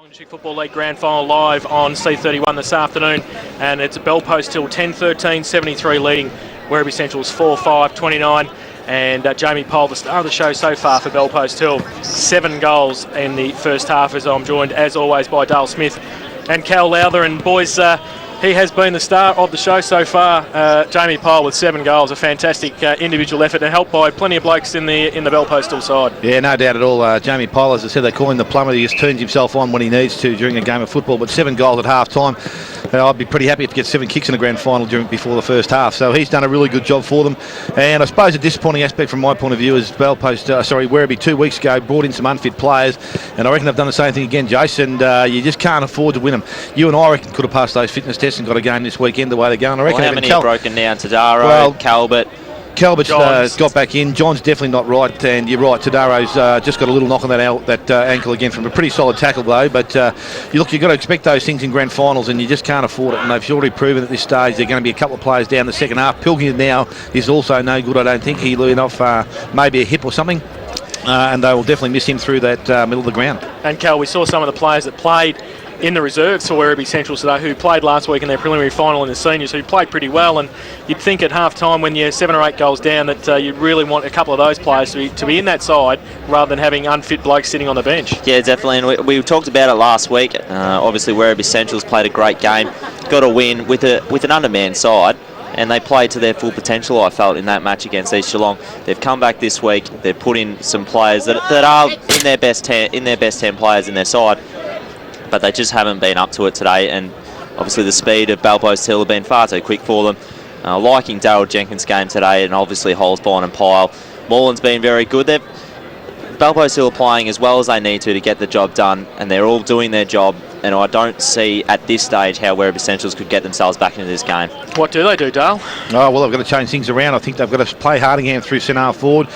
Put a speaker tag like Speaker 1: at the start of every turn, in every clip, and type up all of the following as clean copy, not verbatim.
Speaker 1: District Football League Grand Final live on C31 this afternoon, and it's a bell post till 10:13, 73 leading Werribee Central's 4-5-29, and Jamie Pole, the star of the show so far for Bell Post Hill. 7 goals in the first half, as I'm joined as always by Dale Smith and Cal Lowther, and boys, he has been the star of the show so far. Jamie Pole with 7 goals, a fantastic individual effort, and helped by plenty of blokes in the Bell Post Hill side.
Speaker 2: Yeah, no doubt at all. Jamie Pole, as I said, they call him the plumber. He just turns himself on when he needs to during a game of football. But 7 goals at half time. I'd be pretty happy to get 7 kicks in the grand final before the first half. So he's done a really good job for them. And I suppose a disappointing aspect from my point of view is Werribee 2 weeks ago brought in some unfit players, and I reckon they've done the same thing again, Jason. And you just can't afford to win them. You and I reckon could have passed those fitness tests and got a game this weekend the way they're going. I reckon
Speaker 3: how many have broken down? Tadaro,
Speaker 2: Calbert's got back in. John's definitely not right, and you're right. Tadaro's just got a little knock on that ankle again from a pretty solid tackle though. But you've got to expect those things in grand finals, and you just can't afford it. And they've already proven at this stage they're going to be a couple of players down the second half. Pilkington now is also no good, I don't think. He leaned off maybe a hip or something, and they will definitely miss him through that middle of the ground.
Speaker 1: And Cal, we saw some of the players that played in the reserves for Werribee Central today, who played last week in their preliminary final in the seniors, who played pretty well, and you'd think at half time when you're 7 or 8 goals down that you'd really want a couple of those players to be in that side rather than having unfit blokes sitting on the bench.
Speaker 3: Yeah, definitely, and we talked about it last week. Obviously Werribee Central's played a great game, got a win with an undermanned side, and they played to their full potential, I felt, in that match against East Geelong. They've come back this week, they've put in some players that are in their best 10 players in their side, but they just haven't been up to it today, and obviously the speed of Bell Post Hill have been far too quick for them. Liking Daryl Jenkins' game today, and obviously Holzbein and Pyle. Moreland's been very good. Bell Post Hill are playing as well as they need to get the job done, and they're all doing their job, and I don't see at this stage how Werribee Centrals could get themselves back into this game.
Speaker 1: What do they do, Dale?
Speaker 2: Oh, well, they've got to change things around. I think they've got to play Hardingham through centre half forward.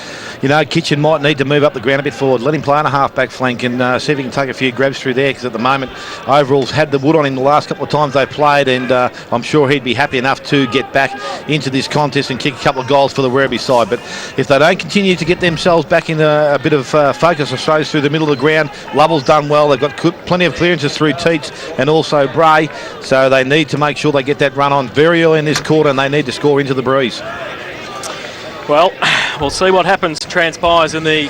Speaker 2: You know, Kitchen might need to move up the ground a bit forward. Let him play on a half-back flank and see if he can take a few grabs through there, because at the moment, Overall's had the wood on him the last couple of times they've played, and I'm sure he'd be happy enough to get back into this contest and kick a couple of goals for the Werribee side. But if they don't continue to get themselves back in a bit of focus, I suppose, through the middle of the ground, Lovell's done well. They've got plenty of clearances through Teats and also Bray, so they need to make sure they get that run on very early in this quarter, and they need to score into the breeze.
Speaker 1: Well, we'll see what happens, transpires in the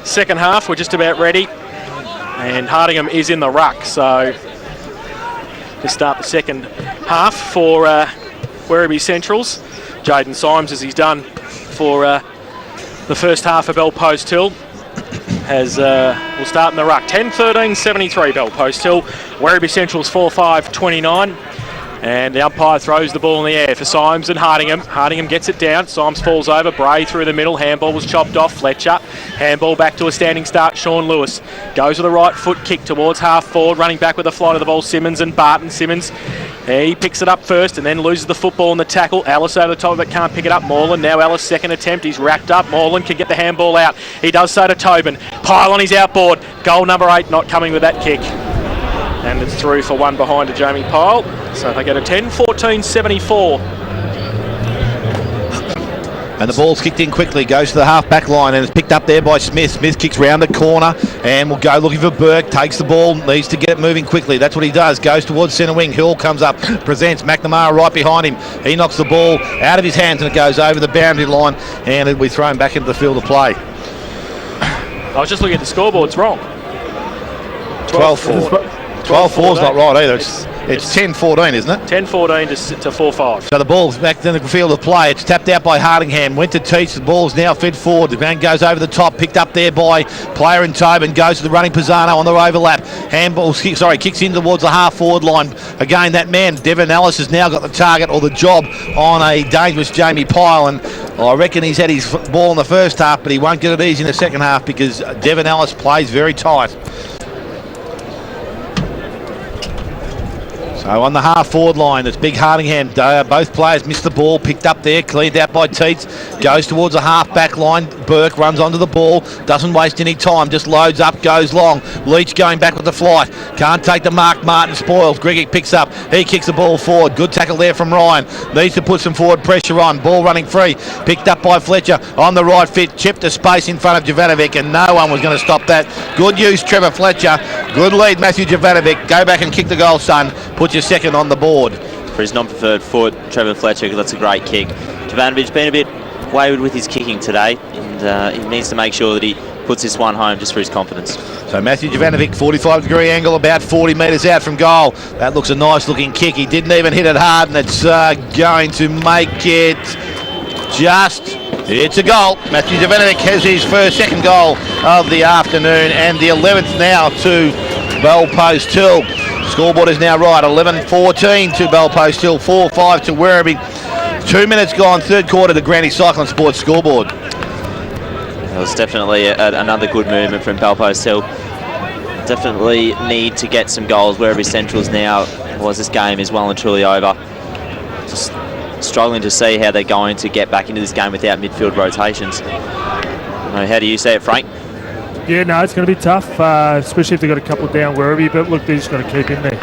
Speaker 1: second half. We're just about ready, and Hardingham is in the ruck, so to start the second half for Werribee Centrals. Jaden Symes, as he's done for the first half of Bell Post Hill, will start in the ruck. 10-13, 73 Bell Post Hill. Werribee Central's 4-5-29. And the umpire throws the ball in the air for Symes and Hardingham. Hardingham gets it down. Symes falls over. Bray through the middle. Handball was chopped off. Fletcher. Handball back to a standing start. Sean Lewis goes with a right foot kick towards half forward. Running back with a flight of the ball. Simmons and Barton. Simmons, he picks it up first and then loses the football in the tackle. Ellis over the top of it, can't pick it up. Moreland, now Ellis' second attempt. He's wrapped up. Moreland can get the handball out. He does so to Tobin. Pile on his outboard. Goal number 8 not coming with that kick. And it's through for one behind to Jamie Pyle. So they go to 10-14, 74.
Speaker 2: And the ball's kicked in quickly, goes to the half-back line, and it's picked up there by Smith. Smith kicks round the corner and will go looking for Burke, takes the ball, needs to get it moving quickly. That's what he does, goes towards centre wing. Hill comes up, presents McNamara right behind him. He knocks the ball out of his hands and it goes over the boundary line, and it'll be thrown back into the field of play.
Speaker 1: I was just looking at the scoreboard, it's wrong.
Speaker 2: 12-4. 12-4 is not right either. It's 10-14, isn't it?
Speaker 1: 10-14 to 4-5.
Speaker 2: So the ball's back in the field of play. It's tapped out by Hardingham. Went to Teach. The ball's now fed forward. The man goes over the top. Picked up there by player in Tobin. Goes to the running Pisano on the overlap. Kicks in towards the half-forward line. Again, that man, Devon Ellis, has now got the target or the job on a dangerous Jamie Pyle. And I reckon he's had his ball in the first half, but he won't get it easy in the second half because Devon Ellis plays very tight. So on the half-forward line, it's big Hardingham. Both players missed the ball, picked up there, cleaned out by Teats, goes towards the half-back line. Burke runs onto the ball, doesn't waste any time, just loads up, goes long. Leach going back with the flight, can't take the mark. Martin spoils. Gregic picks up, he kicks the ball forward. Good tackle there from Ryan. Needs to put some forward pressure on. Ball running free, picked up by Fletcher on the right fit, chipped to space in front of Jovanovic, and no one was going to stop that. Good use, Trevor Fletcher. Good lead, Matthew Jovanovic. Go back and kick the goal, son. Put your second on the board.
Speaker 3: For his non-preferred foot, Trevor Fletcher, that's a great kick. Jovanovic's been a bit wayward with his kicking today, and he needs to make sure that he puts this one home just for his confidence.
Speaker 2: So Matthew Jovanovic, 45-degree angle, about 40 metres out from goal. That looks a nice-looking kick. He didn't even hit it hard, and it's going to make it just... It's a goal. Matthew Jovanovic has his second goal of the afternoon, and the 11th now to Belpost Hill. Scoreboard is now right, 11-14 to Belpost Hill, 4-5 to Werribee. 2 minutes gone, third quarter to Granny Cyclone Sports scoreboard.
Speaker 3: It was definitely another good movement from Belpost Hill. Definitely need to get some goals. Werribee Central's now, this game is well and truly over. Just struggling to see how they're going to get back into this game without midfield rotations. How do you see it, Frank?
Speaker 4: Yeah, no, it's going to be tough, especially if they've got a couple down Werribee, but look, they're just going to keep in there.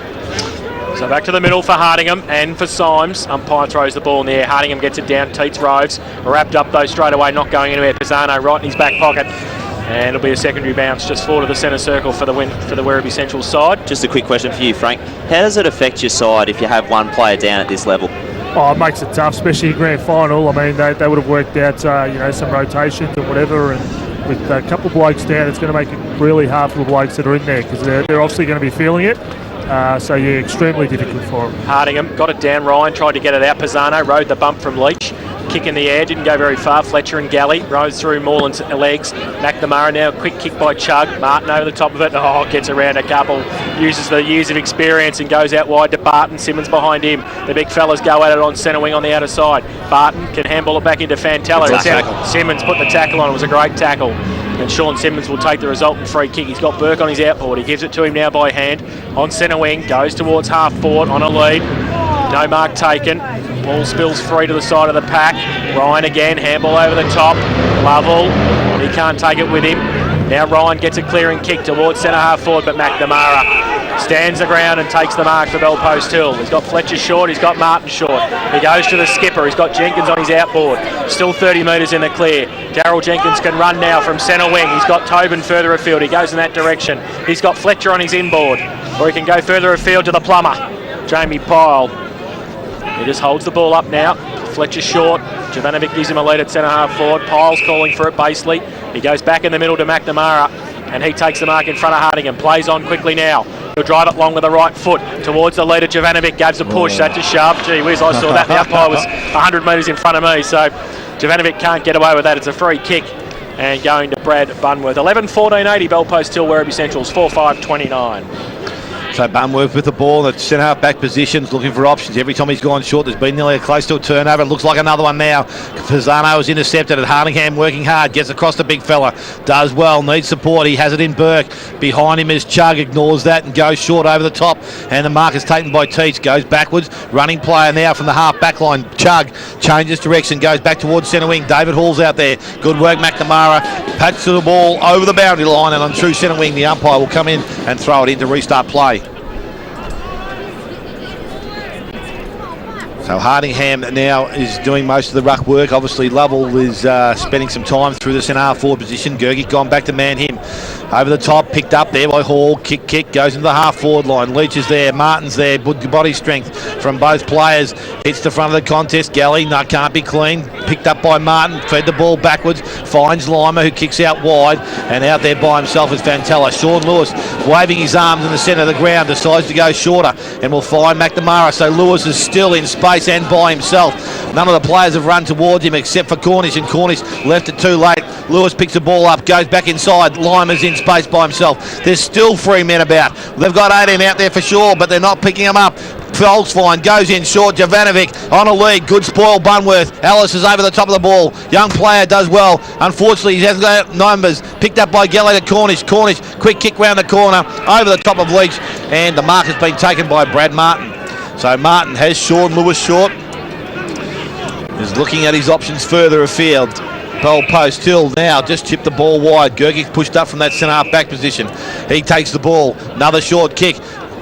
Speaker 1: So back to the middle for Hardingham and for Symes. Umpire throws the ball in the air. Hardingham gets it down. Teats Roves wrapped up though straight away, not going anywhere. Pisano right in his back pocket. And it'll be a secondary bounce just forward to the centre circle for the win for the Werribee Central side.
Speaker 3: Just a quick question for you, Frank. How does it affect your side if you have one player down at this level?
Speaker 4: Oh, it makes it tough, especially in grand final. I mean, they would have worked out, some rotations and whatever, and with a couple of blokes down, it's going to make it really hard for the blokes that are in there because they're obviously going to be feeling it. So, yeah, extremely difficult for them.
Speaker 1: Hardingham got it down. Ryan tried to get it out. Pisano rode the bump from Leach. Kick in the air, didn't go very far. Fletcher and Galley rose through Moreland's legs. McNamara now, quick kick by Chug. Martin over the top of it. Oh, gets around a couple. Uses the years of experience and goes out wide to Barton. Simmons behind him. The big fellas go at it on centre wing on the outer side. Barton can handball it back into Fantella. Simmons put the tackle on. It was a great tackle. And Sean Simmons will take the resultant free kick. He's got Burke on his outboard. He gives it to him now by hand. On centre wing, goes towards half forward on a lead. No mark taken. Ball spills free to the side of the pack. Ryan again, handball over the top. Lovell, he can't take it with him. Now Ryan gets a clearing kick towards centre half forward, but McNamara stands the ground and takes the mark for Belpost Hill. He's got Fletcher short, he's got Martin short. He goes to the skipper, he's got Jenkins on his outboard. Still 30 metres in the clear. Darryl Jenkins can run now from centre wing. He's got Tobin further afield, he goes in that direction. He's got Fletcher on his inboard, or he can go further afield to the plumber, Jamie Pyle. He just holds the ball up now. Fletcher short. Jovanovic gives him a lead at centre half forward. Pyle's calling for it basely. He goes back in the middle to McNamara and he takes the mark in front of Hardingham. Plays on quickly now. He'll drive it long with the right foot towards the leader. Jovanovic gives a push. That's a shove. Gee whiz, I saw that. The umpire was 100 metres in front of me. So Jovanovic can't get away with that. It's a free kick. And going to Brad Bunworth. 11-14-80 Belpost Hill, Werribee Central's 4-5-29.
Speaker 2: So Bunworth with the ball at centre half back positions, looking for options. Every time he's gone short, there's been nearly close to a turnover. It looks like another one now. Pisano is intercepted at Hardingham, working hard, gets across the big fella, does well, needs support. He has it in Burke. Behind him is Chug, ignores that and goes short over the top. And the mark is taken by Teach, goes backwards. Running player now from the half back line. Chug changes direction, goes back towards centre wing. David Hall's out there. Good work, McNamara. Patches the ball over the boundary line, and on true centre wing, the umpire will come in and throw it in to restart play. So Hardingham now is doing most of the ruck work. Obviously Lovell is spending some time through the centre half forward position. Gergie gone back to man him. Over the top, picked up there by Hall. Kick, goes into the half forward line. Leach is there, Martin's there. Good body strength from both players. Hits the front of the contest. Galley, no, can't be clean. Picked up by Martin, fed the ball backwards. Finds Lima, who kicks out wide. And out there by himself is Fantella. Sean Lewis waving his arms in the centre of the ground. Decides to go shorter and will find McNamara. So Lewis is still in space and by himself. None of the players have run towards him except for Cornish, and Cornish left it too late. Lewis picks the ball up, goes back inside. Lima's in space by himself. There's still 3 men about. They've got 18 out there for sure, but they're not picking them up. Folksfine goes in short. Jovanovic on a lead. Good spoil, Bunworth. Ellis is over the top of the ball. Young player does well. Unfortunately, he hasn't got numbers. Picked up by Galley to Cornish. Cornish, quick kick round the corner. Over the top of Leach. And the mark has been taken by Brad Martin. So Martin has Sean Lewis short. Is looking at his options further afield. Belpost Hill now just chipped the ball wide. Gergic pushed up from that centre half back position. He takes the ball. Another short kick.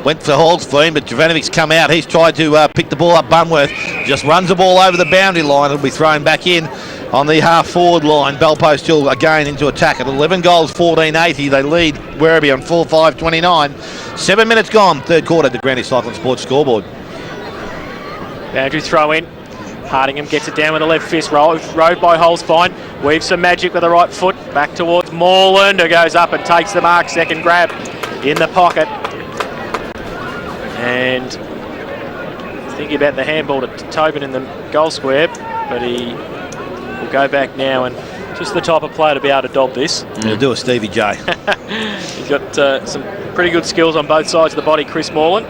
Speaker 2: Went for Holtzfeen, but Jovanovic's come out. He's tried to pick the ball up. Bunworth just runs the ball over the boundary line. It'll be thrown back in. on the half-forward line. Bellpost Hill again into attack at 11 goals, 14-80. They lead Werribee on 4-5-29. 7 minutes gone, third quarter, the Granny Cycling Sports scoreboard.
Speaker 1: Boundary throw in. Hardingham gets it down with the left fist. Rode by Holes fine. Weaves some magic with the right foot. Back towards Moreland, who goes up and takes the mark. Second grab in the pocket. And thinking about the handball to Tobin in the goal square, but he will go back now, and just the type of player to be able to dob this.
Speaker 2: He'll do a Stevie J.
Speaker 1: He's got some pretty good skills on both sides of the body, Chris Moreland.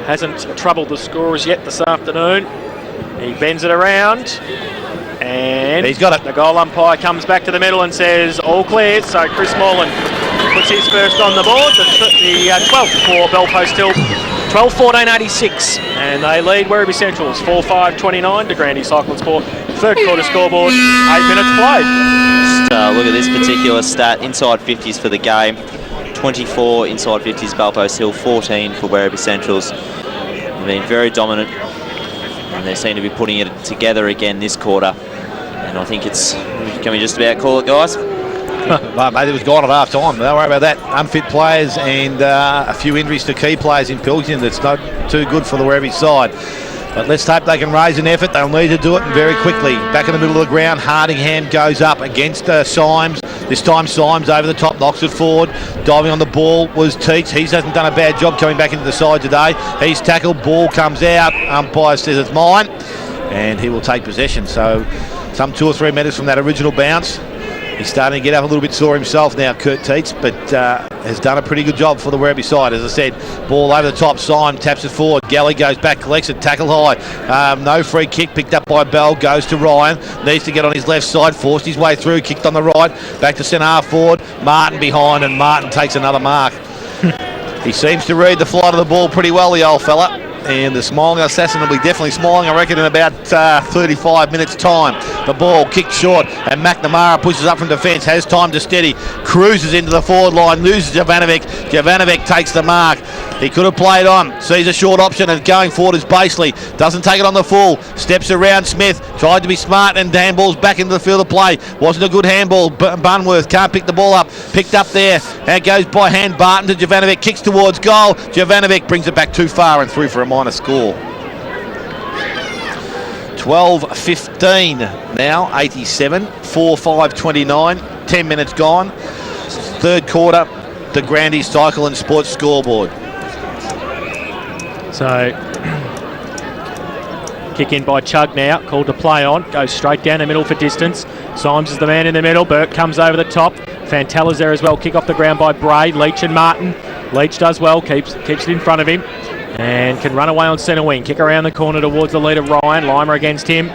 Speaker 1: Hasn't troubled the scorers yet this afternoon. He bends it around, and
Speaker 2: he's got it.
Speaker 1: The goal umpire comes back to the middle and says all clear. So Chris Moreland puts his first on the board. The 12th for Bellpost Hill. 12-14-86, and they lead Werribee Centrals 4-5-29 to Grandy Cycling Sport. Third quarter scoreboard, 8 minutes played.
Speaker 3: Just look at this particular stat. Inside 50s for the game. 24 inside 50s Bellpost Hill, 14 for Werribee Centrals. They've been very dominant, and they seem to be putting it together again this quarter. And I think it's, can we just about call it, guys?
Speaker 2: Well, mate, it was gone at half time. Don't worry about that. Unfit players and a few injuries to key players in Pilkington. That's not too good for the Werribee side. But let's hope they can raise an effort. They'll need to do it very quickly. Back in the middle of the ground, Hardingham goes up against Symes. This time Symes over the top, knocks it forward. Diving on the ball was Teets. He hasn't done a bad job coming back into the side today. He's tackled, ball comes out. Umpire says it's mine, and he will take possession. So some 2 or 3 metres from that original bounce. He's starting to get up a little bit sore himself now, Kurt Teets, but has done a pretty good job for the Werribee side. As I said, ball over the top, Syme taps it forward. Galley goes back, collects it, tackle high. No free kick, picked up by Bell, goes to Ryan. Needs to get on his left side, forced his way through, kicked on the right. Back to centre half forward, Martin behind, and Martin takes another mark. He seems to read the flight of the ball pretty well, the old fella. And the smiling assassin will be definitely smiling, I reckon, in about 35 minutes' time. The ball kicked short, and McNamara pushes up from defence, has time to steady, cruises into the forward line, loses Jovanovic. Jovanovic takes the mark. He could have played on, sees a short option, and going forward is Baseley. Doesn't take it on the full, steps around Smith, tried to be smart, and handballs back into the field of play. Wasn't a good handball. Bunworth can't pick the ball up. Picked up there, and goes by hand. Barton to Jovanovic, kicks towards goal. Jovanovic brings it back too far and through for a minor score. 12-15 now, 87, 4-5-29, 10 minutes gone. Third quarter, the Grandy Cycle and Sports scoreboard.
Speaker 1: So, kick in by Chug now, called to play on, goes straight down the middle for distance. Symes is the man in the middle, Burke comes over the top. Fantella's there as well, kick off the ground by Bray, Leach and Martin. Leach does well, keeps it in front of him, and can run away on centre wing. Kick around the corner towards the leader, Ryan. Lima against him.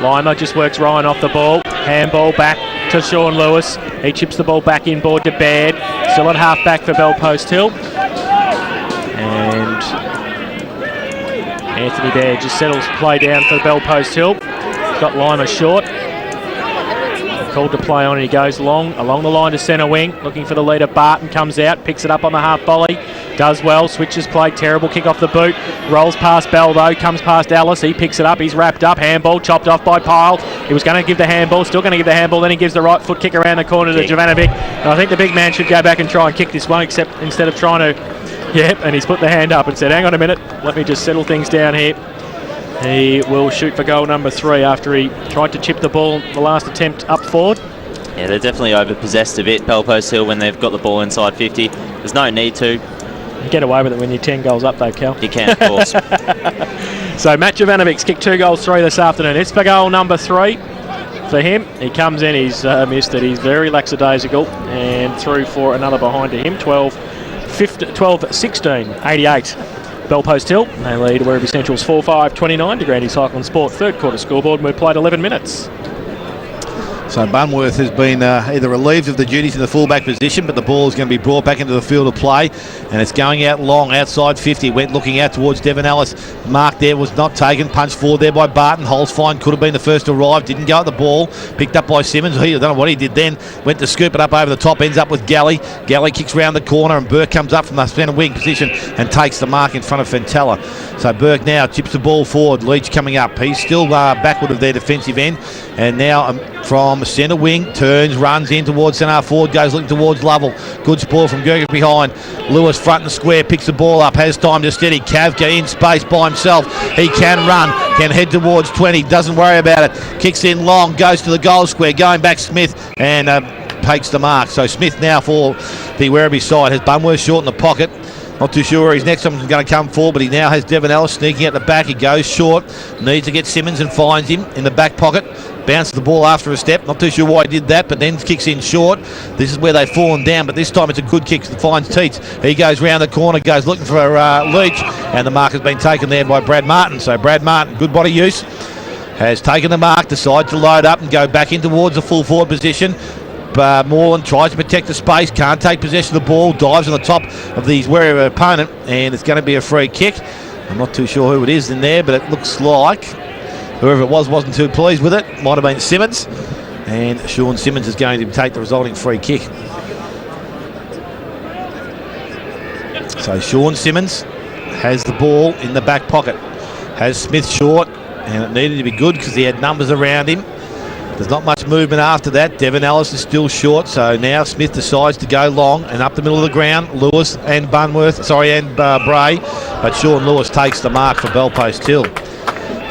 Speaker 1: Lima just works Ryan off the ball. Handball back to Sean Lewis. He chips the ball back inboard to Baird. Still at half back for Bellpost Hill. And Anthony Baird just settles play down for Bellpost Hill. He's got Lima short. Called to play on, and he goes along the line to centre wing, looking for the leader. Barton comes out, picks it up on the half volley, does well, switches play, terrible kick off the boot, rolls past Bell though, comes past Ellis, he picks it up, he's wrapped up, handball chopped off by Pyle. He was going to give the handball, still going to give the handball, then he gives the right foot kick around the corner to Jovanovic. And I think the big man should go back and try and kick this one, except instead of trying to, and he's put the hand up and said, hang on a minute, let me just settle things down here. He will shoot for goal number 3 after he tried to chip the ball the last attempt up forward.
Speaker 3: Yeah, they're definitely over-possessed a bit, Bellpost Hill, when they've got the ball inside 50. There's no need to.
Speaker 1: You get away with it when you're 10 goals up though, Cal.
Speaker 3: You can, of course.
Speaker 1: So Matt Jovanovic's kicked 2 goals 3 this afternoon. It's for goal number 3 for him. He comes in, he's missed it. He's very lackadaisical and through for another behind to him. 12-16, 88. Bellpost Hill, they lead Werribee Central's 4-5-29 to Grandy Cycle and Sport. Third quarter scoreboard, we've played 11 minutes.
Speaker 2: So Bunworth has been either relieved of the duties in the fullback position, but the ball is going to be brought back into the field of play, and it's going out long, outside 50. Went looking out towards Devon Ellis. Mark there was not taken. Punched forward there by Barton. Holzfine could have been the first to arrive. Didn't go at the ball. Picked up by Simmons. I don't know what he did then. Went to scoop it up over the top. Ends up with Galley. Galley kicks round the corner, and Burke comes up from the centre wing position and takes the mark in front of Fentella. So Burke now chips the ball forward. Leach coming up. He's still backward of their defensive end, and now from centre wing, turns, runs in towards centre forward, goes looking towards Lovell. Good spoil from Gerger behind. Lewis front and square, picks the ball up, has time to steady. Kavka in space by himself. He can run, can head towards 20, doesn't worry about it. Kicks in long, goes to the goal square, going back Smith, and takes the mark. So Smith now for the Werribee side has Bunworth short in the pocket. Not too sure where his next one's going to come for, but he now has Devon Ellis sneaking at the back. He goes short, needs to get Simmons and finds him in the back pocket. Bounces the ball after a step. Not too sure why he did that, but then kicks in short. This is where they've fallen down, but this time it's a good kick. Finds Teets. He goes round the corner, goes looking for Leach, and the mark has been taken there by Brad Martin. So Brad Martin, good body use, has taken the mark, decides to load up and go back in towards the full forward position. Moreland tries to protect the space, can't take possession of the ball, dives on the top of the Werribee opponent, and it's going to be a free kick. I'm not too sure who it is in there, but it looks like whoever it was wasn't too pleased with it. Might have been Simmons, and Sean Simmons is going to take the resulting free kick. So Sean Simmons has the ball in the back pocket, has Smith short, and it needed to be good because he had numbers around him. There's not much movement after that. Devon Ellis is still short, so now Smith decides to go long and up the middle of the ground. Lewis and Bray, but Sean Lewis takes the mark for Bellpost Hill.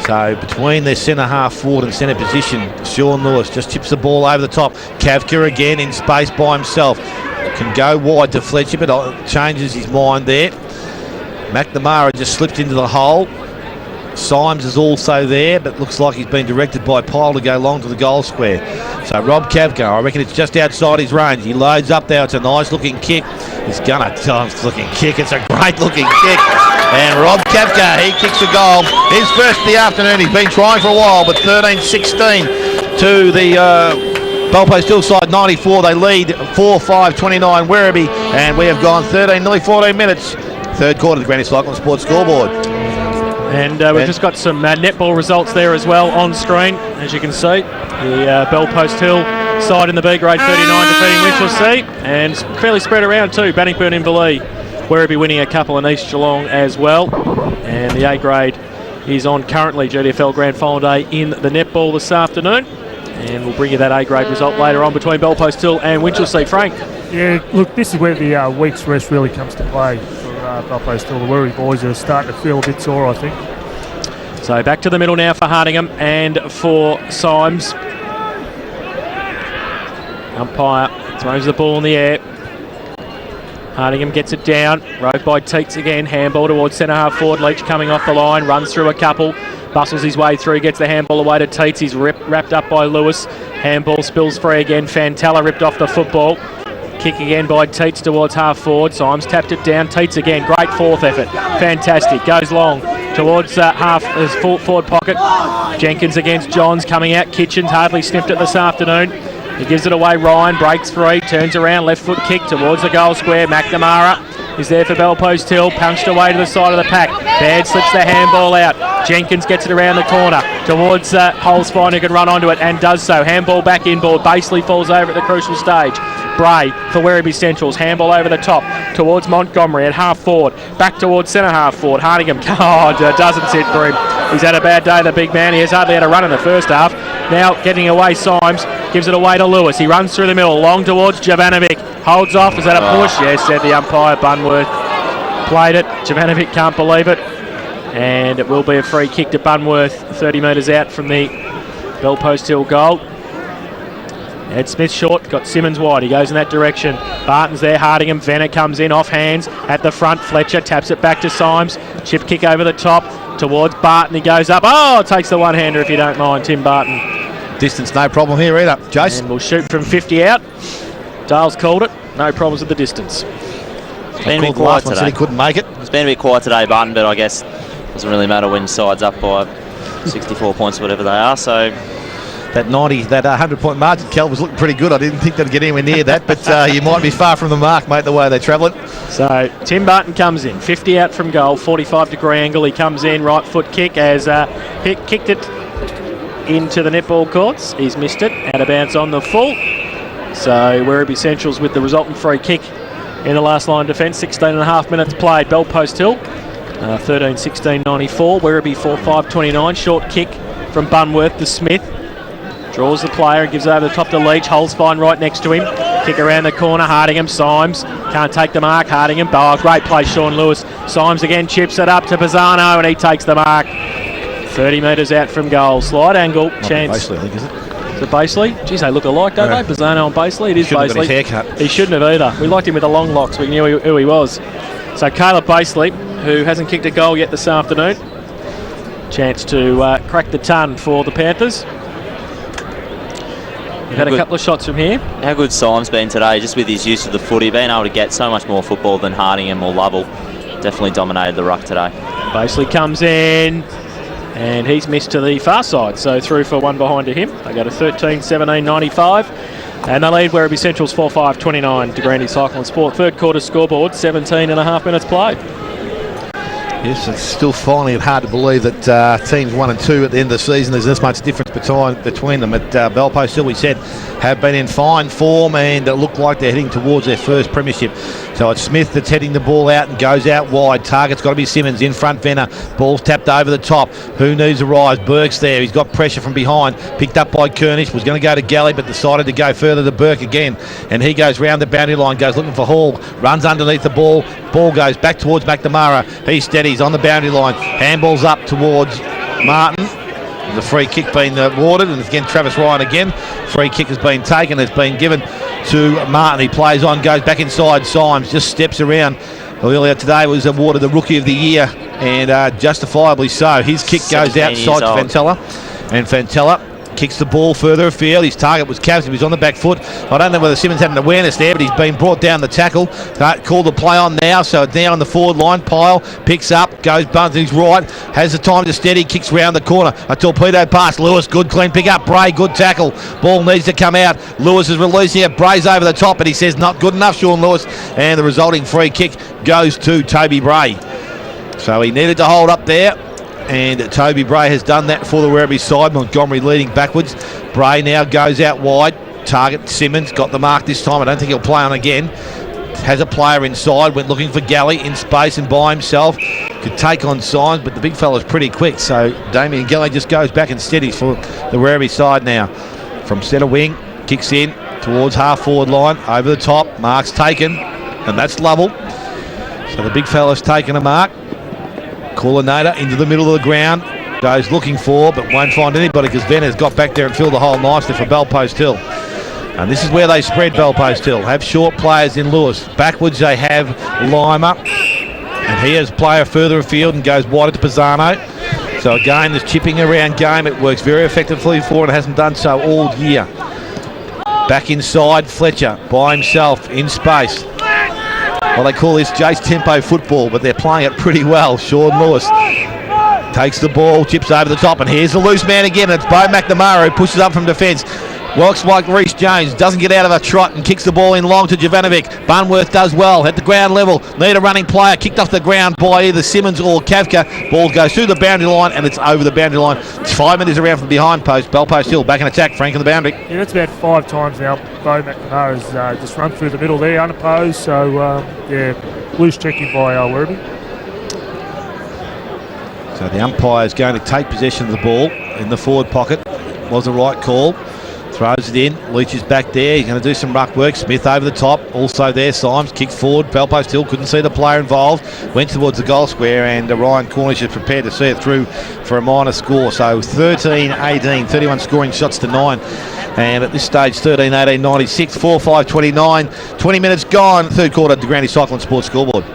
Speaker 2: So between their centre half forward and centre position, Sean Lewis just chips the ball over the top. Kavka again in space by himself. Can go wide to Fletcher, but changes his mind there. McNamara just slipped into the hole. Symes is also there, but looks like he's been directed by Pyle to go long to the goal square. So Rob Kavka, I reckon it's just outside his range. He loads up there. It's a nice looking kick. He's gonna looking kick. It's a great looking kick. And Rob Kavka, he kicks a goal. His first of the afternoon. He's been trying for a while, but 13-16 to the Bellpost Hill side 94. They lead 4-5-29 Werribee, and we have gone 13, nearly 14 minutes. Third quarter of the Granny Cyclone Sports scoreboard.
Speaker 1: And we've just got some netball results there as well on screen, as you can see. The Bellpost Hill side in the B grade 39 defeating Winchelsea, and it's fairly spread around too. Bannockburn and Inverleigh, Werribee winning a couple in East Geelong as well. And the A grade is on currently. GDFL Grand Final Day in the netball this afternoon, and we'll bring you that A grade result later on between Bellpost Hill and Winchelsea. Frank?
Speaker 4: Yeah, look, this is where the week's rest really comes to play. Bellpost Hill, the Werribee boys are starting to feel a bit sore, I think.
Speaker 1: So back to the middle now for Hardingham and for Symes. Umpire throws the ball in the air. Hardingham gets it down. Rode by Teets again. Handball towards centre half forward. Leach coming off the line. Runs through a couple. Bustles his way through. Gets the handball away to Teets. He's wrapped up by Lewis. Handball spills free again. Fantella ripped off the football. Kick again by Teets towards half forward. Symes tapped it down. Teets again. Great fourth effort. Fantastic. Goes long towards half his forward pocket. Jenkins against Johns coming out. Kitchens hardly sniffed it this afternoon. He gives it away. Ryan breaks free. Turns around. Left foot kick towards the goal square. McNamara is there for Bellpost Hill. Punched away to the side of the pack. Baird slips the handball out. Jenkins gets it around the corner towards Holzfine, who can run onto it and does so. Handball back inboard. Basely falls over at the crucial stage. Bray for Werribee Centrals. Handball over the top towards Montgomery at half forward. Back towards centre half forward. Hardingham, doesn't sit for him. He's had a bad day, the big man. He has hardly had a run in the first half. Now getting away, Symes gives it away to Lewis. He runs through the middle, long towards Jovanovic. Holds off. Is that a push? Yes, said the umpire. Bunworth played it. Jovanovic can't believe it. And it will be a free kick to Bunworth, 30 metres out from the Bellpost Hill goal. Ed Smith short, got Simmons wide. He goes in that direction. Barton's there. Hardingham. Venner comes in off hands at the front. Fletcher taps it back to Symes. Chip kick over the top towards Barton. He goes up. Oh, takes the one-hander if you don't mind, Tim Barton.
Speaker 2: Distance, no problem here either. Jace?
Speaker 1: And we'll shoot from 50 out. Dale's called it. No problems with the distance.
Speaker 3: It's been a bit quiet today.
Speaker 2: Said he couldn't make it.
Speaker 3: It's been a bit quiet today, Barton, but I guess it doesn't really matter when side's up by 64 points or whatever they are. So
Speaker 2: that 100-point margin. Cal was looking pretty good. I didn't think they'd get anywhere near that, but you might be far from the mark, mate, the way they're travelling.
Speaker 1: So Tim Barton comes in, 50 out from goal, 45-degree angle. He comes in, right foot kick as he kicked it into the netball courts. He's missed it, out of bounds on the full. So Werribee Central's with the resultant free kick in the last line of defence. 16.5 minutes played. Bell Post Hill, 13-16-94. Werribee 4-5-29. Short kick from Bunworth to Smith. Draws the player and gives over the top to Leach. Holds fine right next to him. Kick around the corner. Hardingham. Symes can't take the mark. Hardingham. Oh, great play, Sean Lewis. Symes again chips it up to Pisano and he takes the mark. 30 metres out from goal. Slide angle. Chance.
Speaker 2: Basely, I think, is it?
Speaker 1: Is it Basely? Geez, they look alike, don't they? Pisano and Basely. It is
Speaker 2: Shouldn't have got
Speaker 1: Basely.
Speaker 2: his haircut.
Speaker 1: He shouldn't have either. We liked him with the long locks. We knew who he was. So Caleb Basely, who hasn't kicked a goal yet this afternoon. Chance to crack the ton for the Panthers. We've had a couple of shots from here.
Speaker 3: How good Symes been today, just with his use of the footy, being able to get so much more football than Hardingham or Lovell. Definitely dominated the ruck today.
Speaker 1: Basely comes in and he's missed to the far side, so through for one behind to him. They go to 13-17-95 and they lead Werribee Central's 4-5-29 to Grandy Cycle and Sport. Third quarter scoreboard, 17.5 minutes played.
Speaker 2: Yes, it's still finding it hard to believe that teams 1 and 2 at the end of the season, there's this much difference between them. At Bell Post Hill, we said, have been in fine form and it looked like they're heading towards their first premiership. So it's Smith that's heading the ball out and goes out wide. Target's got to be Simmons in front. Venner, ball's tapped over the top. Who needs a rise? Burke's there. He's got pressure from behind. Picked up by Kernish. Was going to go to Galley, but decided to go further to Burke again. And he goes round the boundary line, goes looking for Hall. Runs underneath the ball. Ball goes back towards McNamara. He's steady. He's on the boundary line. Handball's up towards Martin. The free kick being awarded, and again Travis Ryan again. Free kick has been taken, has been given to Martin. He plays on, goes back inside. Symes just steps around. Earlier today was awarded the Rookie of the Year, and justifiably so. His kick goes outside to Fantella, and Fantella kicks the ball further afield. His target was Cavs. He was on the back foot. I don't know whether Simmons had an awareness there, but he's been brought down the tackle. Called the play on now, so it's now on the forward line. Pyle picks up, goes buns to his right, has the time to steady, kicks round the corner. A torpedo pass. Lewis, good clean pick up. Bray, good tackle. Ball needs to come out. Lewis is releasing it. Bray's over the top, but he says not good enough, Sean Lewis. And the resulting free kick goes to Toby Bray. So he needed to hold up there, and Toby Bray has done that for the Werribee side. Montgomery leading backwards. Bray now goes out wide. Target Simmons, got the mark this time. I don't think he'll play on again. Has a player inside, went looking for Galley in space and by himself. Could take on Symes, but the big fella's pretty quick. So Damien Galley just goes back and steadies for the Werribee side now. From centre wing, kicks in towards half forward line, over the top. Mark's taken, and that's Lovell. So the big fella's taken a mark. Coolinator into the middle of the ground, goes looking for, but won't find anybody because Venner's got back there and filled the hole nicely for Bell Post Hill. And this is where they spread Bell Post Hill. Have short players in Lewis. Backwards they have Lima, and he has player further afield and goes wider to Pisano. So again, this chipping around game, it works very effectively for it. It hasn't done so all year. Back inside, Fletcher by himself in space. Well, they call this Jace Tempo football, but they're playing it pretty well. Sean Lewis takes the ball, chips over the top, and here's the loose man again. It's Bo McNamara who pushes up from defence. Works like Reece Jones, doesn't get out of a trot and kicks the ball in long to Jovanovic. Bunworth does well at the ground level. Need a running player, kicked off the ground by either Simmons or Kavka. Ball goes through the boundary line and it's over the boundary line. It's 5 minutes around from behind post. Bell Post Hill back in attack. Frank in the boundary.
Speaker 4: Yeah, that's about 5 times now. Bo McNamara's just run through the middle there unopposed. So, yeah, loose checking by Werribee.
Speaker 2: So the umpire is going to take possession of the ball in the forward pocket. Was the right call. Throws it in. Leach is back there. He's going to do some ruck work. Smith over the top. Also there. Symes kicks forward. Bell Post Hill couldn't see the player involved. Went towards the goal square, and Ryan Cornish is prepared to see it through for a minor score. So 13-18. 31 scoring shots to 9. And at this stage, 13-18, 96. 4-5-29. 20 minutes gone. Third quarter at the Grandy Cycling Sports scoreboard.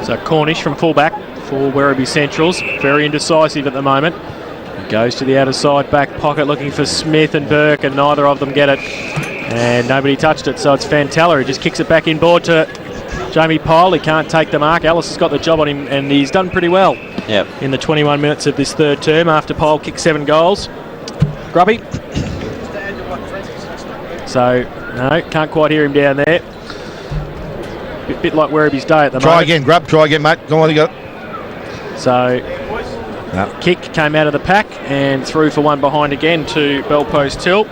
Speaker 1: So Cornish from fullback for Werribee Centrals. Very indecisive at the moment. Goes to the outer side back pocket looking for Smith and Burke, and neither of them get it. And nobody touched it, so it's Fantella who just kicks it back inboard to Jamie Pyle. He can't take the mark. Ellis has got the job on him, and he's done pretty well in the 21 minutes of this third term after Pyle kicked 7 goals. Grubby? So, no, can't quite hear him down there. Bit like Werribee's day at the moment.
Speaker 2: Try again, Grub. Try again, mate. Go on, you got it.
Speaker 1: So, kick came out of the pack and through for one behind again to Bellpost Till.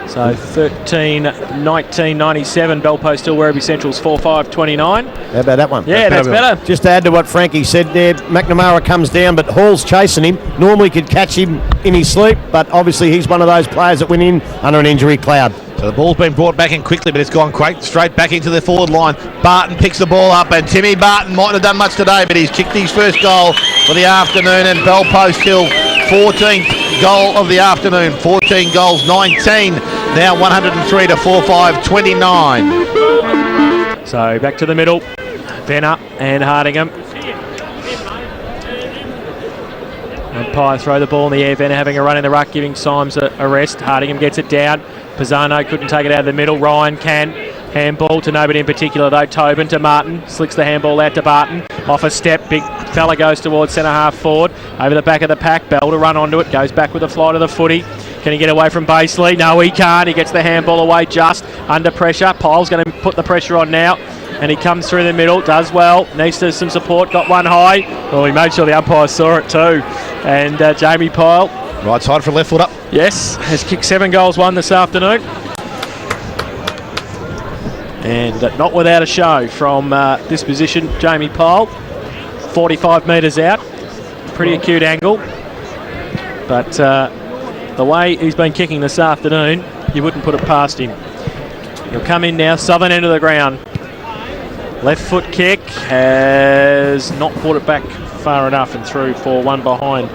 Speaker 1: So 13-19-97, Bellpost Till, Werribee Central's 4-5-29.
Speaker 5: How about that one?
Speaker 1: Yeah, that's better.
Speaker 5: Just to add to what Frankie said there, McNamara comes down, but Hall's chasing him. Normally could catch him in his sleep, but obviously he's one of those players that went in under an injury cloud.
Speaker 2: So the ball's been brought back in quickly, but it's gone straight back into the forward line. Barton picks the ball up, and Timmy Barton mightn't have done much today, but he's kicked his first goal for the afternoon, and Bellpost Hill, 14th goal of the afternoon. 14 goals, 19, now 103 to 4-5-29.
Speaker 1: So back to the middle, Venner and Hardingham. Umpire throw the ball in the air. Venner having a run in the ruck, giving Symes a rest. Hardingham gets it down. Pisano couldn't take it out of the middle. Ryan can. Handball to nobody in particular though. Tobin to Martin. Slicks the handball out to Barton. Off a step. Big fella goes towards centre half forward. Over the back of the pack. Bell to run onto it. Goes back with a fly to the footy. Can he get away from Baseley? No, he can't. He gets the handball away just under pressure. Pyle's going to put the pressure on now. And he comes through the middle, does well, needs some support, got one high. Oh, he made sure the umpire saw it too. And Jamie Pyle.
Speaker 2: Right side for left foot up.
Speaker 1: Yes, has kicked 7 goals, 1 this afternoon. And not without a show from this position, Jamie Pyle. 45 metres out, pretty acute angle. But the way he's been kicking this afternoon, you wouldn't put it past him. He'll come in now, southern end of the ground. Left foot kick has not brought it back far enough and through for one behind.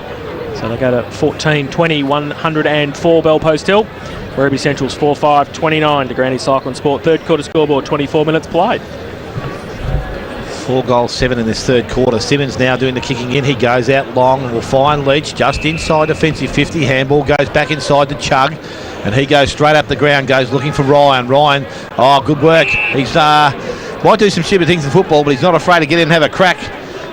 Speaker 1: So they go to 14-20, 104 Bellpost Hill. Werribee Central's 4-5-29 to Granny Cycling Sport. Third quarter scoreboard, 24 minutes played.
Speaker 2: 4 goals, 7 in this third quarter. Simmons now doing the kicking in. He goes out long and will find Leach just inside defensive 50. Handball goes back inside to Chug. And he goes straight up the ground, goes looking for Ryan. Ryan, oh, good work. He's might do some stupid things in football, but he's not afraid to get in and have a crack.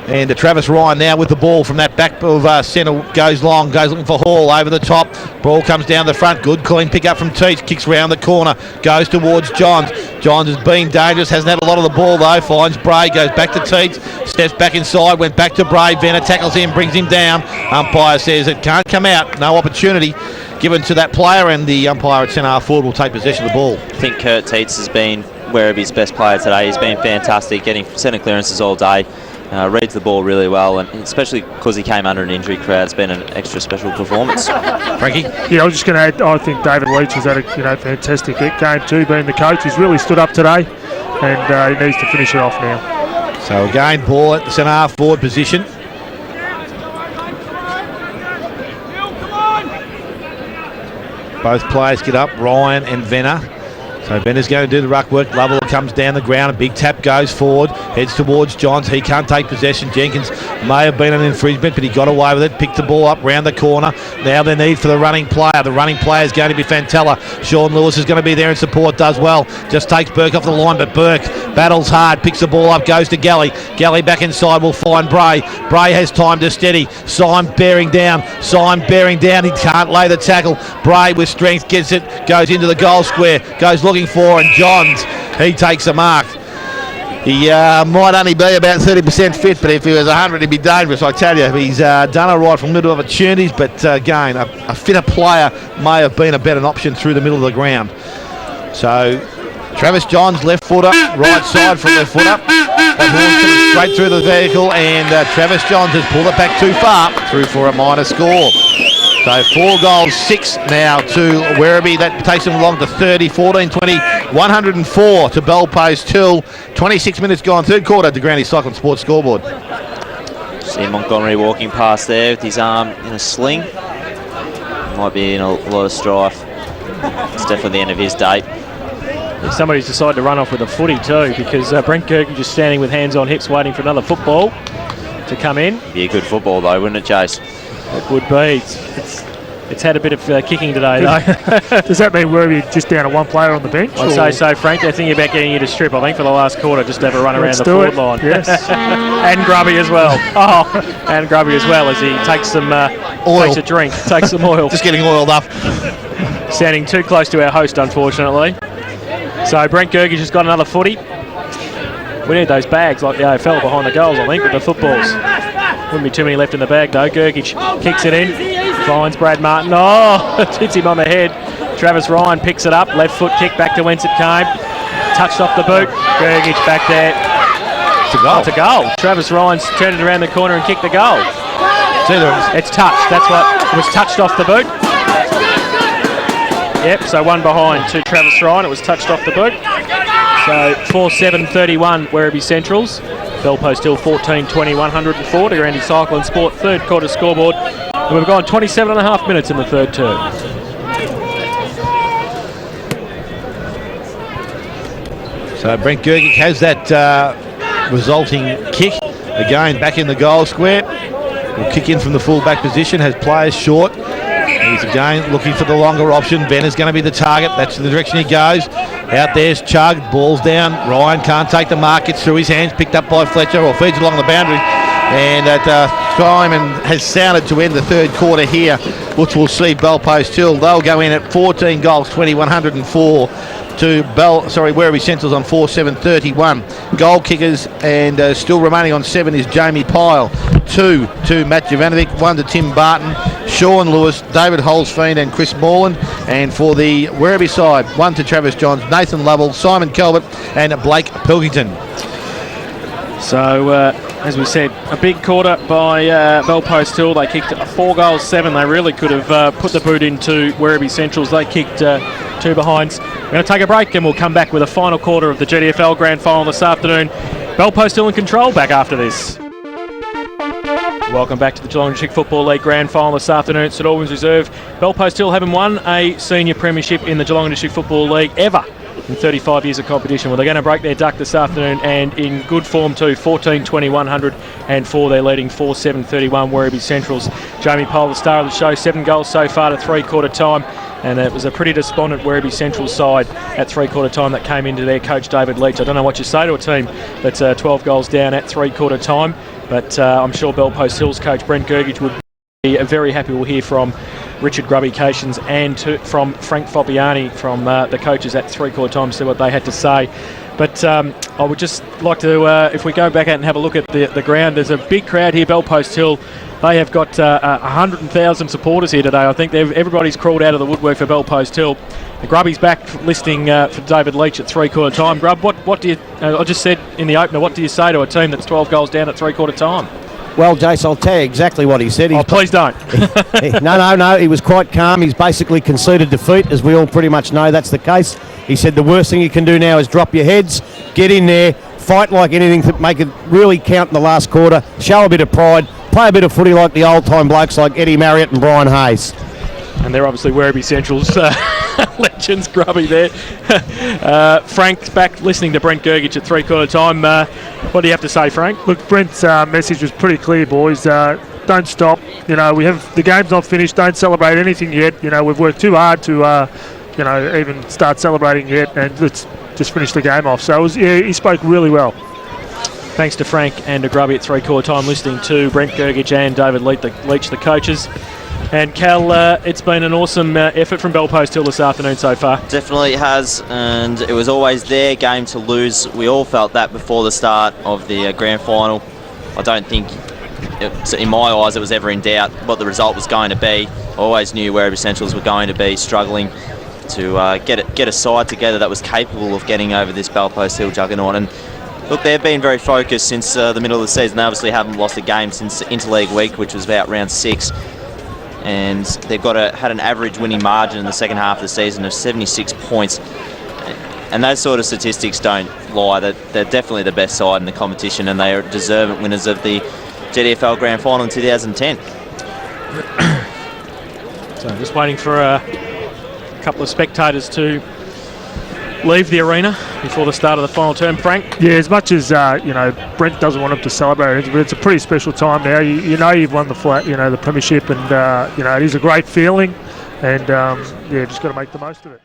Speaker 2: And Travis Ryan now with the ball from that back of centre, goes long, goes looking for Hall over the top. Ball comes down the front, good clean pick up from Teach, kicks round the corner, goes towards Johns. Johns has been dangerous, hasn't had a lot of the ball though, finds Bray, goes back to Teach, steps back inside, went back to Bray, Venner tackles him, brings him down. Umpire says it can't come out, no opportunity given to that player, and the umpire at centre half forward will take possession of the ball.
Speaker 3: I think Kurt Teets has been Werribee's best player today. He's been fantastic, getting centre clearances all day. Reads the ball really well, and especially because he came under an injury crowd, it's been an extra special performance.
Speaker 2: Frankie?
Speaker 4: Yeah, I was just going to add, I think David Leach has had a fantastic game too, being the coach. He's really stood up today, and he needs to finish it off now.
Speaker 2: So again, ball at the centre half forward position. Both players get up, Ryan and Venner. So Venner's going to do the ruck work. Lovell comes down the ground. A big tap goes forward. Heads towards Johns. He can't take possession. Jenkins may have been an infringement, but he got away with it. Picked the ball up round the corner. Now the need for the running player. The running player is going to be Fantella. Sean Lewis is going to be there in support. Does well. Just takes Burke off the line, but Burke battles hard. Picks the ball up. Goes to Galley. Galley back inside will find Bray. Bray has time to steady. Syme bearing down. Syme bearing down. He can't lay the tackle. Bray with strength gets it. Goes into the goal square. Goes looking for, and Johns, he takes a mark. He might only be about 30% fit, but if he was 100, he'd be dangerous, I tell you. He's done all right from little opportunities, but again, a fitter player may have been a better option through the middle of the ground. So, Travis Johns, left footer, right side for left footer. Straight through the vehicle, and Travis Johns has pulled it back too far, through for a minor score. So 4 goals, 6 now to Werribee. That takes them along to 30, 14, 20, 104 to Bellpost Till. 26 minutes gone, third quarter to Granny Cycling Sports scoreboard.
Speaker 3: See Montgomery walking past there with his arm in a sling. Might be in a lot of strife. It's definitely the end of his date.
Speaker 1: Somebody's decided to run off with a footy too, because Brent Kirk just standing with hands on hips waiting for another football to come in.
Speaker 3: Be a good football though, wouldn't it, Chase?
Speaker 1: It would be. It's had a bit of kicking today, though.
Speaker 4: Does that mean we're just down to one player on the bench?
Speaker 1: I'd say so, Frank. They're thinking about getting you to strip, I think, for the last quarter, just to have a run around the forward line.
Speaker 4: Yes.
Speaker 1: And Grubby as well. Oh, and Grubby as well, as he takes some
Speaker 2: oil.
Speaker 1: Takes some oil.
Speaker 2: Just getting oiled up.
Speaker 1: Standing too close to our host, unfortunately. So Brent Gergich has got another footy. We need those bags like the AFL behind the goals, I think, with the footballs. Wouldn't be too many left in the bag though. Gergich kicks it in, finds Brad Martin. Oh, it hits him on the head. Travis Ryan picks it up, left foot kick back to whence it came. Touched off the boot. Gergich back there.
Speaker 2: It's a goal.
Speaker 1: It's a goal. Travis Ryan's turned it around the corner and kicked the goal. It's touched. That's what it was, touched off the boot. Yep, so one behind to Travis Ryan. It was touched off the boot. So 4-7-31 Werribee Centrals. Bell Post Hill 14-20, 104 to Grandy Cycle and Sport third quarter scoreboard. And we've gone 27.5 minutes in the third term.
Speaker 2: So Brent Gergich has that resulting kick. Again, back in the goal square. Will kick in from the full-back position, has players short. He's again looking for the longer option. Ben is going to be the target. That's the direction he goes. Out there's Chug. Ball's down. Ryan can't take the mark. It's through his hands. Picked up by Fletcher, or feeds along the boundary. And that time has sounded to end the third quarter here, which will see Bell Post Hill. They'll go in at 14 goals, 20, 104 to Werribee Centrals on 4-7-31. Goal kickers and still remaining on 7 is Jamie Pyle, 2 to Matt Jovanovic, 1 to Tim Barton, Sean Lewis, David Holzfiend and Chris Morland. And for the Werribee side, 1 to Travis Johns, Nathan Lovell, Simon Calvert and Blake Pilkington.
Speaker 1: So, as we said, a big quarter by Bell Post Hill. They kicked 4 goals, 7. They really could have put the boot into Werribee Centrals. They kicked 2 behinds. We're going to take a break and we'll come back with a final quarter of the GDFL Grand Final this afternoon. Bell Post Hill in control back after this. Welcome back to the Geelong District Football League Grand Final this afternoon at St Albans Reserve. Bell Post Hill haven't won a senior premiership in the Geelong District Football League ever in 35 years of competition. Well, they're going to break their duck this afternoon, and in good form too. 14-20, 104. They're leading 4-7-31 Werribee Centrals. Jamie Pyle, the star of the show, 7 goals so far to three-quarter time. And it was a pretty despondent Werribee Central side at three-quarter time that came into their coach David Leach. I don't know what you say to a team that's 12 goals down at three-quarter time, but I'm sure Bell Post Hill's coach Brent Gergich would be very happy. We'll hear from Richard Grubby-Cations and from Frank Fabiani from the coaches at three-quarter time, see what they had to say. But I would just like to, if we go back out and have a look at the ground, there's a big crowd here, Bell Post Hill. They have got 100,000 supporters here today. I think everybody's crawled out of the woodwork for Bell Post Hill. Grubby's back listening for David Leach at three-quarter time. Grub, what do you, I just said in the opener, what do you say to a team that's 12 goals down at three-quarter time?
Speaker 5: Well, Jace, I'll tell you exactly what he said.
Speaker 1: Please don't.
Speaker 5: No, he was quite calm. He's basically conceded defeat, as we all pretty much know that's the case. He said the worst thing you can do now is drop your heads, get in there, fight like anything to make it really count in the last quarter, show a bit of pride, play a bit of footy like the old-time blokes like Eddie Marriott and Brian Hayes.
Speaker 1: And they're obviously Werribee Central's legends, Grubby there. Frank's back listening to Brent Gergich at three-quarter time. What do you have to say, Frank?
Speaker 4: Look, Brent's message was pretty clear, boys. Don't stop. You know, the game's not finished. Don't celebrate anything yet. You know, we've worked too hard to, even start celebrating yet, and let's just finish the game off. So he spoke really well.
Speaker 1: Thanks to Frank and to Grubby at three-quarter time, listening to Brent Gergich and David Leach, the coaches. And Cal, it's been an awesome effort from Bell Post Hill this afternoon so far.
Speaker 3: Definitely has, and it was always their game to lose. We all felt that before the start of the grand final. I don't think, in my eyes, it was ever in doubt what the result was going to be. I always knew Werribee Centrals were going to be struggling to get a side together that was capable of getting over this Bell Post Hill juggernaut. And look, they've been very focused since the middle of the season. They obviously haven't lost a game since Interleague week, which was about round 6. And they've had an average winning margin in the second half of the season of 76 points. And those sort of statistics don't lie. They're definitely the best side in the competition, and they are deserving winners of the GDFL Grand Final in 2010.
Speaker 1: So just waiting for a couple of spectators to leave the arena before the start of the final term. Frank?
Speaker 4: Yeah, as much as Brent doesn't want him to celebrate it, but it's a pretty special time now. You know you've won the premiership, and it is a great feeling, and just got to make the most of it.